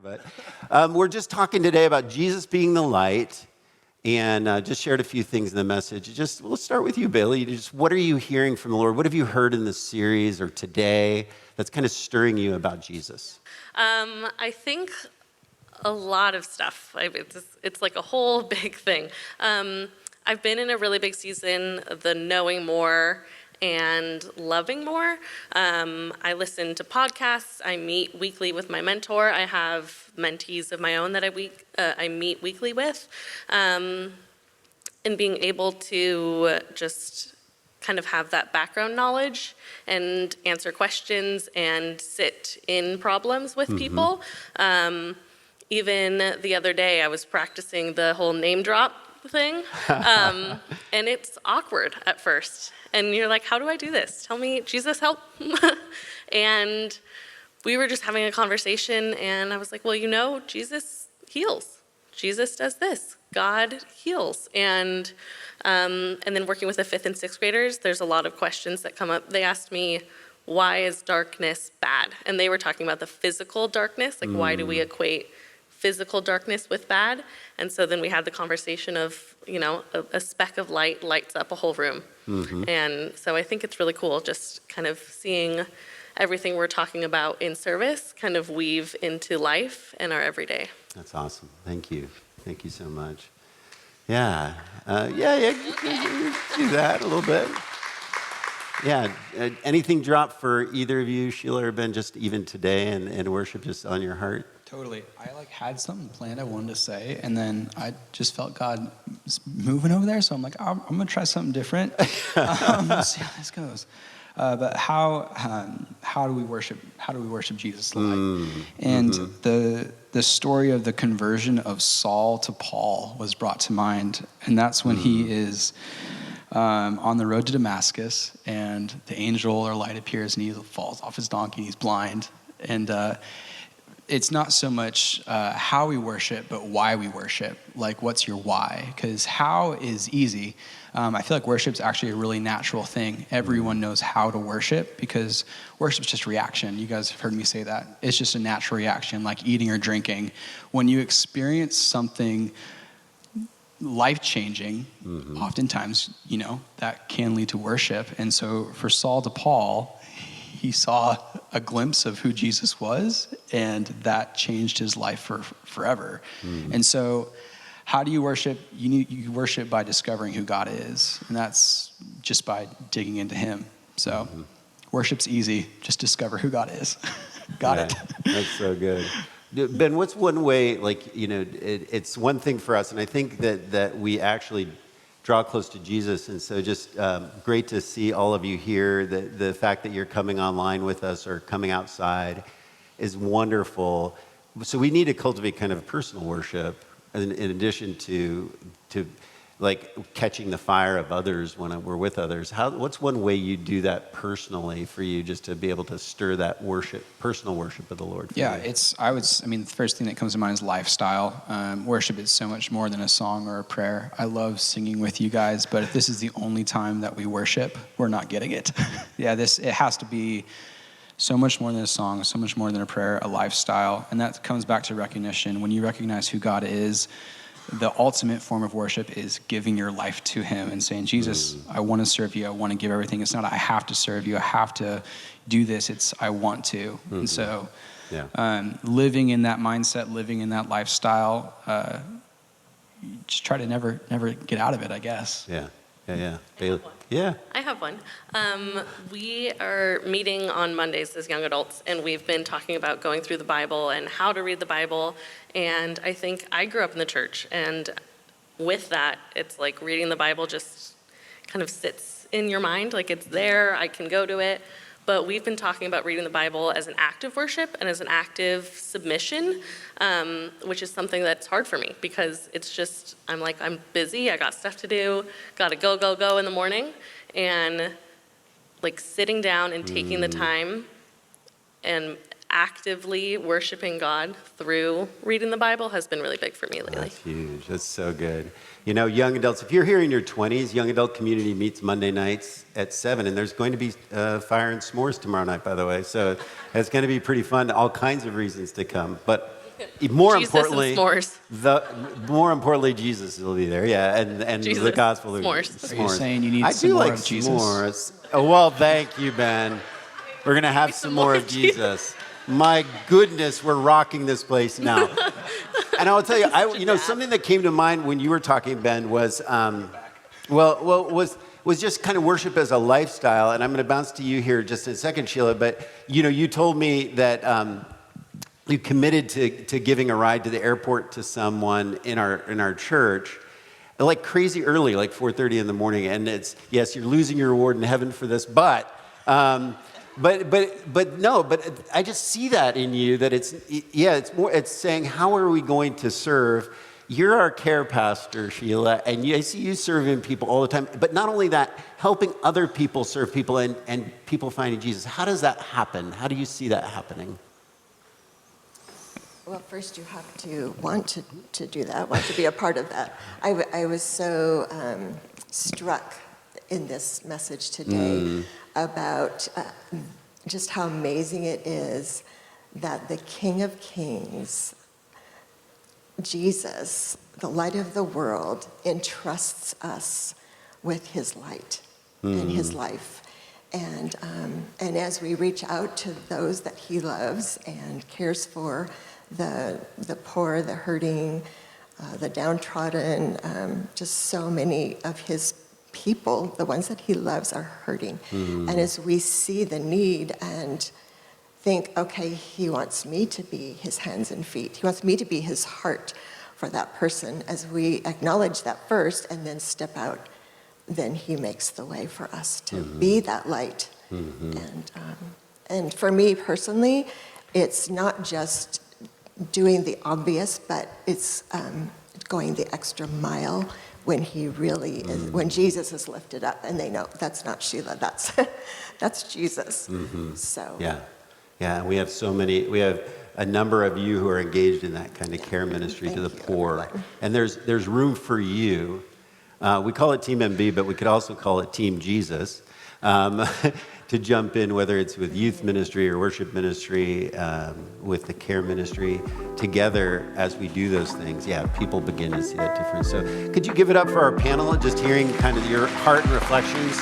But we're just talking today about Jesus being the light, and just shared a few things in the message. Let's start with you, Bailey. Just what are you hearing from the Lord? What have you heard in this series or today that's kind of stirring you about Jesus? I think a lot of stuff. It's like a whole big thing. I've been in a really big season of the knowing more and loving more. I listen to podcasts. I meet weekly with my mentor. I have mentees of my own that I meet weekly with. And being able to just kind of have that background knowledge and answer questions and sit in problems with people. Even the other day, I was practicing the whole name drop thing, and it's awkward at first. And you're like, how do I do this? Tell me, Jesus, help. And we were just having a conversation, and I was like, well, Jesus heals. Jesus does this. God heals. And then working with the 5th and 6th graders, there's a lot of questions that come up. They asked me, why is darkness bad? And they were talking about the physical darkness, like why do we equate physical darkness with bad? And so then we had the conversation of, a speck of light lights up a whole room. And so I think it's really cool just kind of seeing everything we're talking about in service kind of weave into life and our everyday. That's awesome. Thank you. Thank you so much. Yeah. You can do that a little bit. Yeah. Anything drop for either of you, Sheila or Ben, just even today and worship just on your heart? Totally. I had something planned I wanted to say, and then I just felt God moving over there, so I'm like, I'm going to try something different. Let's see how this goes. But how do we worship? How do we worship Jesus like? And the story of the conversion of Saul to Paul was brought to mind, and that's when he is on the road to Damascus, and the angel or light appears, and he falls off his donkey, and he's blind, and it's not so much how we worship, but why we worship. Like, what's your why? Because how is easy. I feel like worship's actually a really natural thing. Everyone knows how to worship because worship's just reaction. You guys have heard me say that. It's just a natural reaction, like eating or drinking. When you experience something life-changing, oftentimes, that can lead to worship. And so for Saul to Paul, he saw a glimpse of who Jesus was, and that changed his life forever. And so how do you worship? You worship by discovering who God is, and that's just by digging into him. So worship's easy. Just discover who God is. Got it. That's so good. Ben, what's one way, it's one thing for us, and I think that we actually draw close to Jesus, and so just great to see all of you here. The fact that you're coming online with us or coming outside is wonderful. So we need to cultivate kind of personal worship in addition to like catching the fire of others when we're with others. What's one way you do that personally for you, just to be able to stir that personal worship of the Lord? Yeah, the first thing that comes to mind is lifestyle. Worship is so much more than a song or a prayer. I love singing with you guys, but if this is the only time that we worship, we're not getting it. It has to be so much more than a song, so much more than a prayer, a lifestyle. And that comes back to recognition. When you recognize who God is, the ultimate form of worship is giving your life to him and saying, Jesus, I want to serve you. I want to give everything. It's not I have to serve you. I have to do this. It's I want to. And so living in that mindset, living in that lifestyle, just try to never get out of it, I guess. Yeah. I have one. We are meeting on Mondays as young adults, and we've been talking about going through the Bible and how to read the Bible. And I think I grew up in the church, and with that, it's like reading the Bible just kind of sits in your mind, like it's there, I can go to it. But we've been talking about reading the Bible as an active worship and as an active submission, which is something that's hard for me because it's just, I'm busy, I got stuff to do, gotta go in the morning. And like sitting down and taking the time and actively worshiping God through reading the Bible has been really big for me lately. That's huge. That's so good. Young adults, if you're here in your 20s, Young Adult Community meets Monday nights at 7, and there's going to be fire and s'mores tomorrow night, by the way. So it's going to be pretty fun, all kinds of reasons to come. But more Jesus and importantly, s'mores. Jesus will be there. Yeah, and Jesus. the gospel. S'mores. Are you saying you need I some do more like of Jesus? s'mores. Oh, well, thank you, Ben. We're gonna have some more of Jesus. My goodness, we're rocking this place now. And I will tell you, something that came to mind when you were talking, Ben, was was just kind of worship as a lifestyle. And I'm going to bounce to you here just in a second, Sheila. But you told me that you committed to giving a ride to the airport to someone in our church, like crazy early, like 4:30 in the morning. And it's yes, you're losing your reward in heaven for this, but I just see that in you, that it's saying, how are we going to serve? You're our care pastor, Sheila, and I see you serving people all the time. But not only that, helping other people serve people and people finding Jesus. How does that happen? How do you see that happening? Well, first you have to want to do that, want to be a part of that. I was so struck in this message today about just how amazing it is that the King of Kings, Jesus, the light of the world, entrusts us with his light and his life. And as we reach out to those that he loves and cares for, the poor, the hurting, the downtrodden, just so many of his people, the ones that he loves, are hurting. And as we see the need and think, okay, he wants me to be his hands and feet. He wants me to be his heart for that person. As we acknowledge that first and then step out, then he makes the way for us to be that light. And for me personally, it's not just doing the obvious, but it's going the extra mile when he really is, when Jesus is lifted up and they know that's not Sheila, that's Jesus. So Yeah, we have a number of you who are engaged in that kind of care ministry to the poor. Everyone. And there's room for you. We call it Team MB, but we could also call it Team Jesus, to jump in, whether it's with youth ministry or worship ministry, with the care ministry. Together, as we do those things, people begin to see that difference. So could you give it up for our panel, just hearing kind of your heart and reflections?